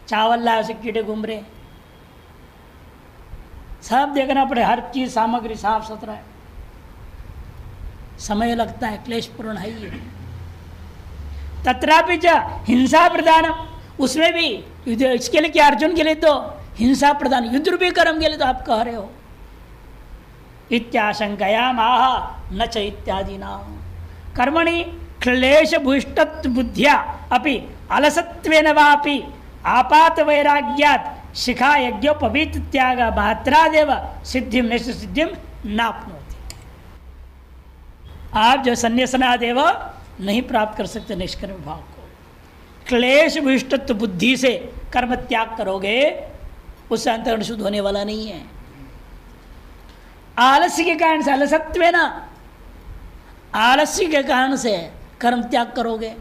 चावल लाए उसे कीड़े घूम रहे, सब देखना पड़े, हर चीज सामग्री साफ सुथरा है। समय लगता है, क्लेशपूर्ण है ये। तत्रापि च हिंसा प्रधान, उसमें भी इसके लिए क्या, अर्जुन के लिए तो हिंसा प्रधान, युद्ध रूपी कर्म के लिए तो आप कह रहे हो। इत्याशंकया माह न च इत्यादि ना कर्मणि क्लेश भूष्टत्व बुद्धिया अपि अलसत्वेन वापि आपात वैराग्यात शिखा यज्ञोपवीत त्याग मात्रादेव सिद्धिम निश्चित सिद्धिम नाप्नोति। आप जो संन्यासनादेव नहीं प्राप्त कर सकते निष्कर्म भाव को। क्लेश भूष्टत्व बुद्धि से कर्म त्याग करोगे, उससे अंतःकरण शुद्ध होने वाला नहीं है। आलस्य के कारण से, अलसत्व है ना, आलस्य के कारण से कर्म त्याग करोगे,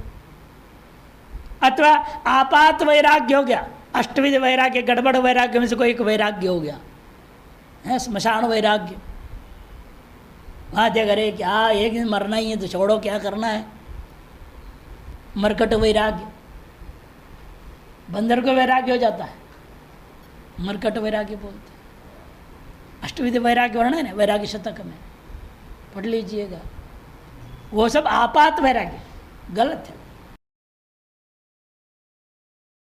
अथवा आपात वैराग्य हो गया, अष्टविध वैराग्य, गड़बड़ वैराग्य में से कोई एक वैराग्य हो गया है, स्मशान वैराग्य। वहाँ देख रहे कि हाँ एक दिन मरना ही है तो छोड़ो, क्या करना है। मरकट वैराग्य, बंदर को वैराग्य हो जाता है, मरकट वैराग्य बोलते हैं। अष्टविध वैराग्य वर्णन है ना वैराग्य शतक में, पढ़ लीजिएगा। वो सब आपात वैराग्य गलत है।